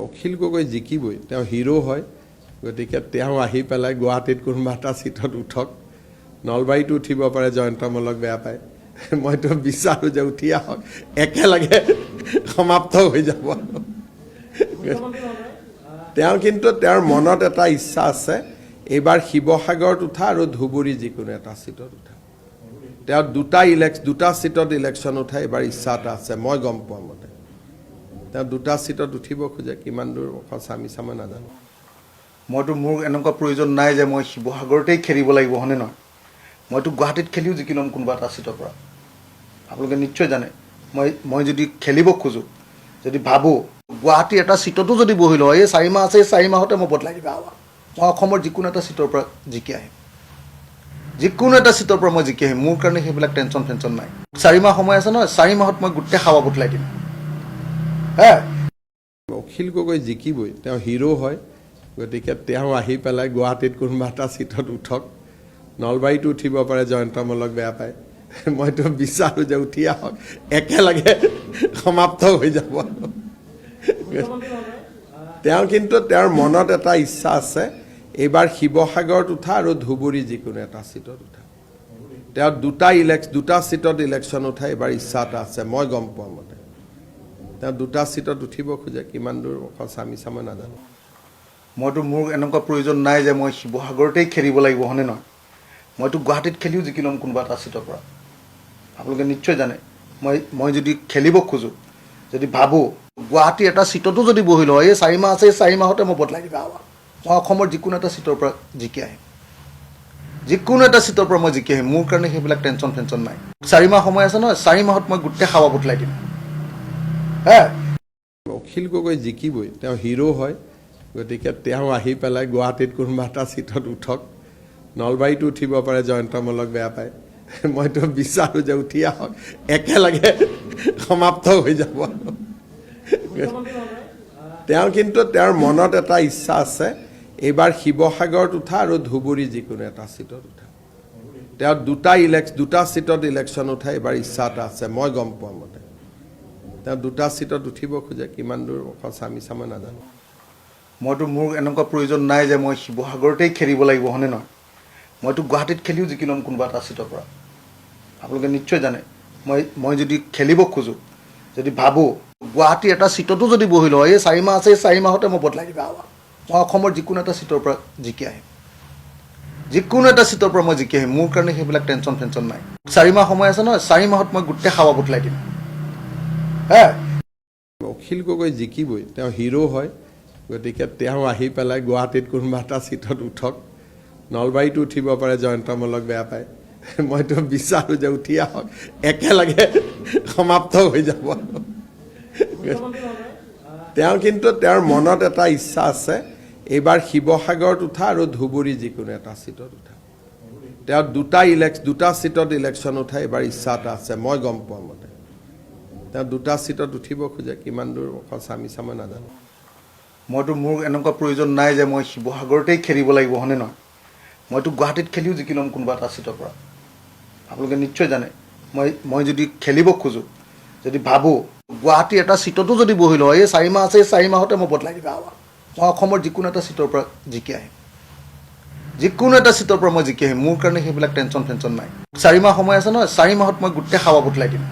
অখিল গগৈ জিকিবই, তেওঁ হিৰো হয়। গতিকে তেওঁ আহি পেলাই গুৱাহাটীত কোনোবা এটা চিটত উঠক, নলবাৰীতো উঠিব পাৰে, জয়ন্তমলক বেয়া পায়। মইতো বিচাৰোঁ যে উঠি আহক, একেলগে সমাপ্ত হৈ যাব। তেওঁ কিন্তু তেওঁৰ মনত এটা ইচ্ছা আছে, এইবাৰ শিৱসাগৰত উঠা আৰু ধুবুৰী যিকোনো এটা চিটত উঠা। তেওঁ দুটা চিটত ইলেকশ্যন উঠা এইবাৰ ইচ্ছা এটা আছে, মই গম পোৱা মতে। তেওঁ দুটা চিটত উঠিব খোজে, কিমান দূৰ সঁচা মিছা মই নাজানো। মইতো মোৰ এনেকুৱা প্ৰয়োজন নাই যে মই শিৱসাগৰতেই খেলিব লাগিব, হয়নে নহয়? মইতো গুৱাহাটীত খেলিও জিকি ল'ম কোনোবা এটা চিটৰ পৰা। আপোনালোকে নিশ্চয় জানে, মই যদি খেলিব খোজোঁ, যদি ভাবোঁ গুৱাহাটী এটা চিটতো যদি বহি লওঁ, এই 4 মাহ আছে, এই 4 মাহতে মই বদলাই দিবা। মই অসমৰ যিকোনো এটা চিটৰ পৰা জিকি আহিম, যিকোনো এটা চিটৰ পৰা মই জিকি আহিম। মোৰ কাৰণে সেইবিলাক টেনশ্যন নাই। 4 মাহ সময় আছে নহয়, 4 মাহত মই গোটেই খাৱা বদলাই দিম। অখিল গগৈ জিকিবই, তেওঁ হিৰো হয়। গতিকে তেওঁ আহি পেলাই গুৱাহাটীত কোনোবা এটা চিটত উঠক, নলবাৰীতো উঠিব পাৰে, জয়ন্তমলক বেয়া পায়। মইতো বিচাৰোঁ যে উঠি আহক, একেলগে সমাপ্ত হৈ যাব। তেওঁ কিন্তু তেওঁৰ মনত এটা ইচ্ছা আছে, এইবাৰ শিৱসাগৰত উঠা আৰু ধুবুৰী যিকোনো এটা চিটত উঠা। তেওঁ দুটা চিটত ইলেকশ্যন উঠা এইবাৰ ইচ্ছা এটা আছে, মই গম পোৱা মতে। তেওঁ দুটা চিটত উঠিব খোজে, কিমান দূৰ সঁচা মিছা মই নাজানো। মইতো মোৰ এনেকুৱা প্ৰয়োজন নাই যে মই শিৱসাগৰতেই খেলিব লাগিব, হয়নে নহয়? মইতো গুৱাহাটীত খেলিও জিকি ল'ম কোনোবা এটা চিটৰ পৰা। আপোনালোকে নিশ্চয় জানে, মই যদি খেলিব খোজোঁ, যদি ভাবোঁ গুৱাহাটী এটা চিটতো যদি বহি লওঁ, এই 4 মাহ আছে, এই 4 মাহতে মই বদলাই দিবা। মই অসমৰ যিকোনো এটা চিটৰ পৰা জিকি আহিম, যিকোনো এটা চিটৰ পৰা মই জিকি আহিম। মোৰ কাৰণে সেইবিলাক টেনশ্যন নাই। 4 মাহ সময় আছে নহয়, 4 মাহত মই গোটেই খাৱা বদলাই দিম। অখিল গগৈ জিকিবই, তেওঁ হিৰো হয়। গতিকে তেওঁ আহি পেলাই গুৱাহাটীত কোনোবা এটা চিটত উঠক, নলবাৰীতো উঠিব পাৰে, জয়ন্তমলক বেয়া পায়। মইতো বিচাৰোঁ যে উঠি আহক, একেলগে সমাপ্ত হৈ যাব। তেওঁ কিন্তু তেওঁৰ মনত এটা ইচ্ছা আছে, এইবাৰ শিৱসাগৰত উঠা আৰু ধুবুৰী যিকোনো এটা চিটত উঠা। তেওঁ দুটা চিটত ইলেকশ্যন উঠা এইবাৰ ইচ্ছা এটা আছে, মই গম পোৱা মতে। তেওঁ দুটা চিটত উঠিব খোজে, কিমান দূৰ সঁচা মিছা মই নাজানো। মইতো মোৰ এনেকুৱা প্ৰয়োজন নাই যে মই শিৱসাগৰতেই খেলিব লাগিব, হয়নে নহয়? মইতো গুৱাহাটীত খেলিও জিকি ল'ম কোনোবা এটা চিটৰ পৰা। আপোনালোকে নিশ্চয় জানে, মই যদি খেলিব খোজোঁ, যদি ভাবোঁ গুৱাহাটী এটা চিটতো যদি বহি লওঁ, এই 4 মাহ আছে, এই 4 মাহতে মই বদলাই দিবা। মই অসমৰ যিকোনো এটা চিটৰ পৰা জিকি আহিম, যিকোনো এটা চিটৰ পৰা মই জিকি আহিম। মোৰ কাৰণে সেইবিলাক টেনশ্যন নাই। 4 মাহ সময় আছে নহয়, 4 মাহত মই গোটেই খাৱা বদলাই দিম। অখিল গগৈ জিকিবই, তেওঁ হিৰো হয়। গতিকে তেওঁ আহি পেলাই গুৱাহাটীত কোনোবা এটা চিটত উঠক, নলবাৰীতো উঠিব পাৰে, জয়ন্তমলক বেয়া পায়। মইতো বিচাৰোঁ যে উঠি আহক, একেলগে সমাপ্ত হৈ যাব। তেওঁ কিন্তু তেওঁৰ মনত এটা ইচ্ছা আছে, এইবাৰ শিৱসাগৰত উঠা আৰু ধুবুৰী যিকোনো এটা চিটত উঠা। তেওঁ দুটা চিটত ইলেকশ্যন উঠা এইবাৰ ইচ্ছা এটা আছে, মই গম পোৱা মতে। তেওঁ দুটা চিটত উঠিব খোজে, কিমান দূৰ সঁচা মিছা মই নাজানো। মইতো মোৰ এনেকুৱা প্ৰয়োজন নাই যে মই শিৱসাগৰতেই খেলিব লাগিব, হয়নে নহয়? মইতো গুৱাহাটীত খেলিও জিকি ল'ম কোনোবা এটা চিটৰ পৰা। আপোনালোকে নিশ্চয় জানে, মই যদি খেলিব খোজোঁ, যদি ভাবোঁ গুৱাহাটী এটা চিটতো যদি বহি লওঁ, এই 4 মাহ আছে, এই 4 মাহতে মই বদলাই দিবা। মই অসমৰ যিকোনো এটা চিটৰ পৰা জিকি আহিম, যিকোনো এটা চিটৰ পৰা মই জিকি আহিম। মোৰ কাৰণে সেইবিলাক টেনশ্যন নাই। 4 মাহ সময় আছে নহয়, 4 মাহত মই গোটেই খাৱা বদলাই দিম।